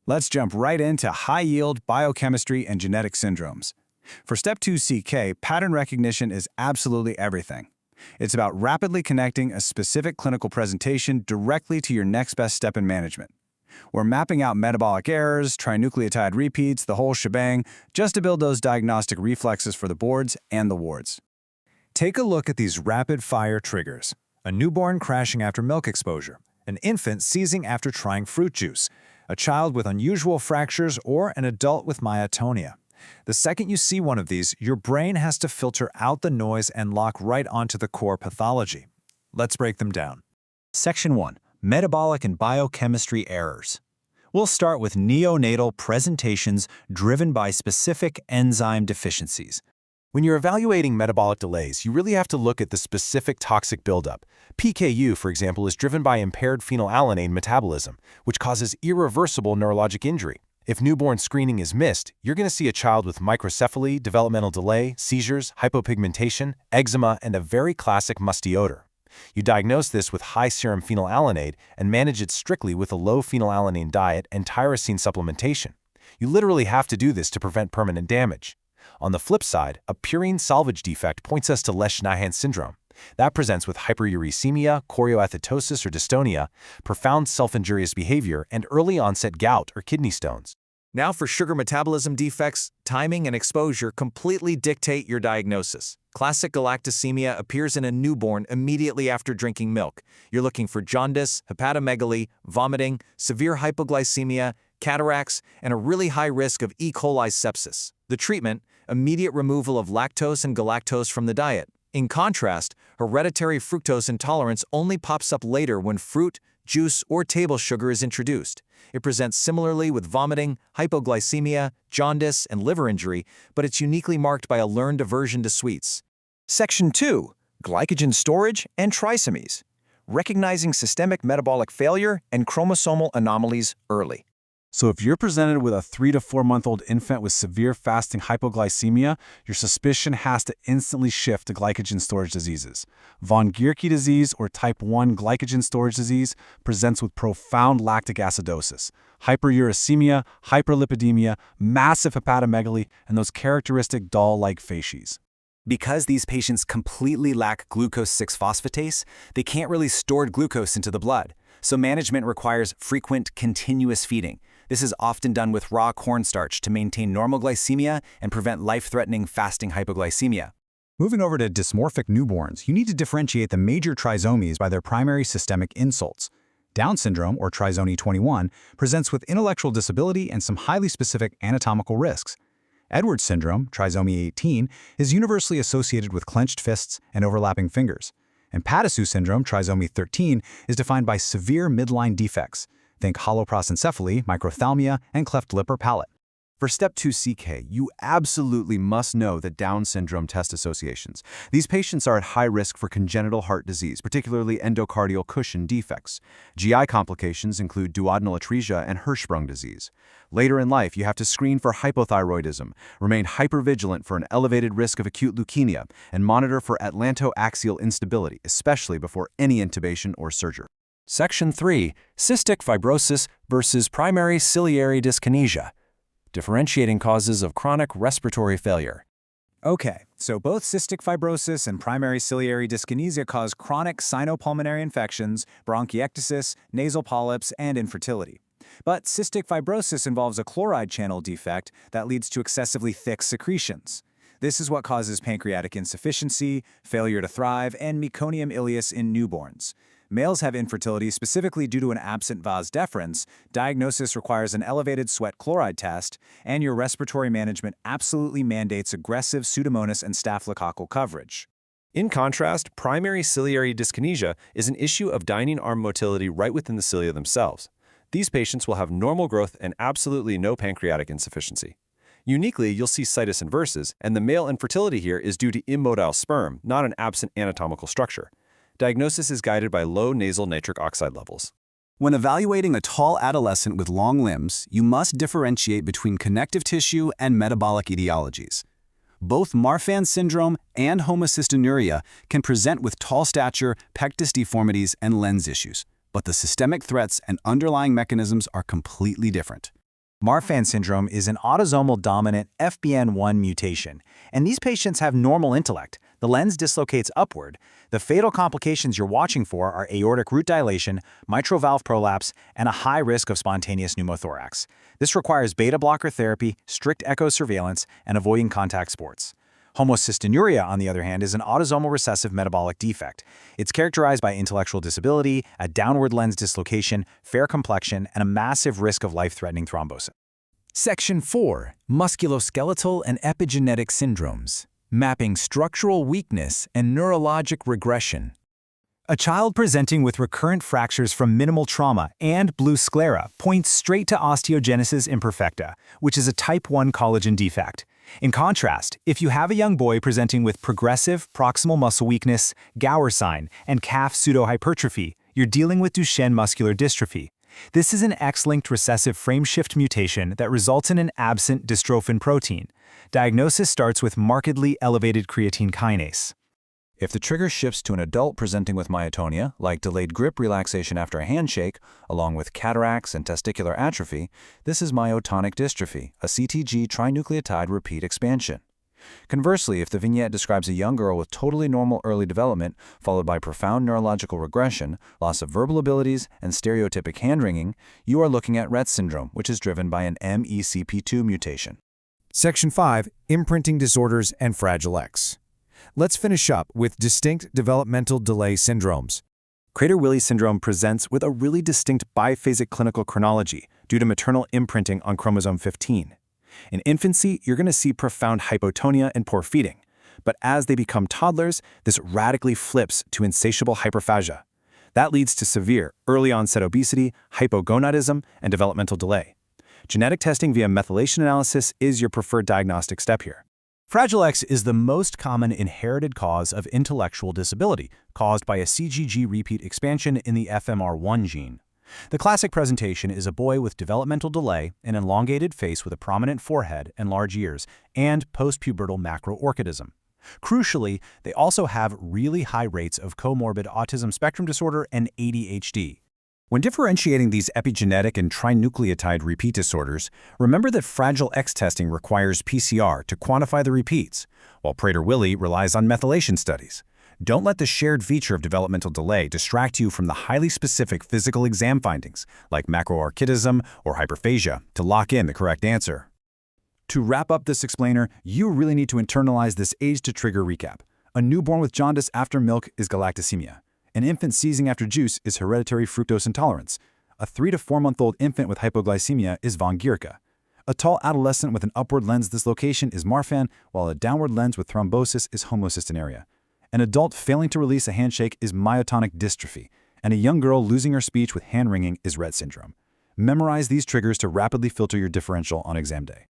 Let's jump right into high-yield biochemistry and genetic syndromes. For Step 2CK, pattern recognition is absolutely everything. It's about rapidly connecting a specific clinical presentation directly to your next best step in management. We're mapping out metabolic errors, trinucleotide repeats, the whole shebang, just to build those diagnostic reflexes for the boards and the wards. Take a look at these rapid-fire triggers. A newborn crashing after milk exposure, an infant seizing after trying fruit juice, a child with unusual fractures, or an adult with myotonia. The second you see one of these, your brain has to filter out the noise and lock right onto the core pathology. Let's break them down. Section 1. Metabolic and biochemistry errors. We'll start with neonatal presentations driven by specific enzyme deficiencies. When you're evaluating metabolic delays, you really have to look at the specific toxic buildup. PKU, for example, is driven by impaired phenylalanine metabolism, which causes irreversible neurologic injury. If newborn screening is missed, you're going to see a child with microcephaly, developmental delay, seizures, hypopigmentation, eczema, and a very classic musty odor. You diagnose this with high serum phenylalanine and manage it strictly with a low phenylalanine diet and tyrosine supplementation. You literally have to do this to prevent permanent damage. On the flip side, a purine salvage defect points us to Lesch-Nyhan syndrome. That presents with hyperuricemia, chorioathetosis or dystonia, profound self-injurious behavior, and early-onset gout or kidney stones. Now for sugar metabolism defects, timing and exposure completely dictate your diagnosis. Classic galactosemia appears in a newborn immediately after drinking milk. You're looking for jaundice, hepatomegaly, vomiting, severe hypoglycemia, cataracts, and a really high risk of E. coli sepsis. The treatment: immediate removal of lactose and galactose from the diet. In contrast, hereditary fructose intolerance only pops up later when fruit, juice, or table sugar is introduced. It presents similarly with vomiting, hypoglycemia, jaundice, and liver injury, but it's uniquely marked by a learned aversion to sweets. Section 2. Glycogen storage and trisomies. Recognizing systemic metabolic failure and chromosomal anomalies early. So if you're presented with a 3 to 4 month old infant with severe fasting hypoglycemia, your suspicion has to instantly shift to glycogen storage diseases. Von Gierke disease, or type 1 glycogen storage disease, presents with profound lactic acidosis, hyperuricemia, hyperlipidemia, massive hepatomegaly, and those characteristic doll-like facies. Because these patients completely lack glucose 6-phosphatase, they can't really store glucose into the blood. So management requires frequent, continuous feeding. This is often done with raw cornstarch to maintain normal glycemia and prevent life-threatening fasting hypoglycemia. Moving over to dysmorphic newborns, you need to differentiate the major trisomies by their primary systemic insults. Down syndrome, or trisomy 21, presents with intellectual disability and some highly specific anatomical risks. Edwards syndrome, trisomy 18, is universally associated with clenched fists and overlapping fingers. And Patterson syndrome, trisomy 13, is defined by severe midline defects. Think holoprosencephaly, microphthalmia, and cleft lip or palate. For Step 2CK, you absolutely must know the Down syndrome test associations. These patients are at high risk for congenital heart disease, particularly endocardial cushion defects. GI complications include duodenal atresia and Hirschsprung disease. Later in life, you have to screen for hypothyroidism, remain hypervigilant for an elevated risk of acute leukemia, and monitor for atlantoaxial instability, especially before any intubation or surgery. Section 3. Cystic fibrosis versus primary ciliary dyskinesia. Differentiating causes of chronic respiratory failure. Okay, so both cystic fibrosis and primary ciliary dyskinesia cause chronic sinopulmonary infections, bronchiectasis, nasal polyps, and infertility. But cystic fibrosis involves a chloride channel defect that leads to excessively thick secretions. This is what causes pancreatic insufficiency, failure to thrive, and meconium ileus in newborns. Males have infertility specifically due to an absent vas deferens, diagnosis requires an elevated sweat chloride test, and your respiratory management absolutely mandates aggressive Pseudomonas and staphylococcal coverage. In contrast, primary ciliary dyskinesia is an issue of dining arm motility right within the cilia themselves. These patients will have normal growth and absolutely no pancreatic insufficiency. Uniquely, you'll see situs inversus, and the male infertility here is due to immotile sperm, not an absent anatomical structure. Diagnosis is guided by low nasal nitric oxide levels. When evaluating a tall adolescent with long limbs, you must differentiate between connective tissue and metabolic etiologies. Both Marfan syndrome and homocystinuria can present with tall stature, pectus deformities, and lens issues, but the systemic threats and underlying mechanisms are completely different. Marfan syndrome is an autosomal dominant FBN1 mutation, and these patients have normal intellect. The lens dislocates upward. The fatal complications you're watching for are aortic root dilation, mitral valve prolapse, and a high risk of spontaneous pneumothorax. This requires beta blocker therapy, strict echo surveillance, and avoiding contact sports. Homocystinuria, on the other hand, is an autosomal recessive metabolic defect. It's characterized by intellectual disability, a downward lens dislocation, fair complexion, and a massive risk of life-threatening thrombosis. Section 4. Musculoskeletal and epigenetic syndromes. Mapping structural weakness and neurologic regression. A child presenting with recurrent fractures from minimal trauma and blue sclera points straight to osteogenesis imperfecta, which is a type 1 collagen defect. In contrast, if you have a young boy presenting with progressive proximal muscle weakness, Gower sign, and calf pseudohypertrophy, you're dealing with Duchenne muscular dystrophy. This is an X-linked recessive frameshift mutation that results in an absent dystrophin protein. Diagnosis starts with markedly elevated creatine kinase. If the trigger shifts to an adult presenting with myotonia, like delayed grip relaxation after a handshake, along with cataracts and testicular atrophy, this is myotonic dystrophy, a CTG trinucleotide repeat expansion. Conversely, if the vignette describes a young girl with totally normal early development, followed by profound neurological regression, loss of verbal abilities, and stereotypic hand-wringing, you are looking at Rett syndrome, which is driven by an MECP2 mutation. Section 5. Imprinting disorders and Fragile X. Let's finish up with distinct developmental delay syndromes. Prader-Willi syndrome presents with a really distinct biphasic clinical chronology due to maternal imprinting on chromosome 15. In infancy, you're going to see profound hypotonia and poor feeding, but as they become toddlers, this radically flips to insatiable hyperphagia. That leads to severe, early-onset obesity, hypogonadism, and developmental delay. Genetic testing via methylation analysis is your preferred diagnostic step here. Fragile X is the most common inherited cause of intellectual disability, caused by a CGG repeat expansion in the FMR1 gene. The classic presentation is a boy with developmental delay, an elongated face with a prominent forehead and large ears, and postpubertal macroorchidism. Crucially, they also have really high rates of comorbid autism spectrum disorder and ADHD. When differentiating these epigenetic and trinucleotide repeat disorders, remember that Fragile X testing requires PCR to quantify the repeats, while Prader-Willi relies on methylation studies. Don't let the shared feature of developmental delay distract you from the highly specific physical exam findings, like macroorchidism or hyperphagia, to lock in the correct answer. To wrap up this explainer, you really need to internalize this age-to-trigger recap. A newborn with jaundice after milk is galactosemia. An infant seizing after juice is hereditary fructose intolerance. A 3 to 4-month-old infant with hypoglycemia is von Gierke. A tall adolescent with an upward lens dislocation is Marfan, while a downward lens with thrombosis is homocystinuria. An adult failing to release a handshake is myotonic dystrophy, and a young girl losing her speech with hand-wringing is Rett syndrome. Memorize these triggers to rapidly filter your differential on exam day.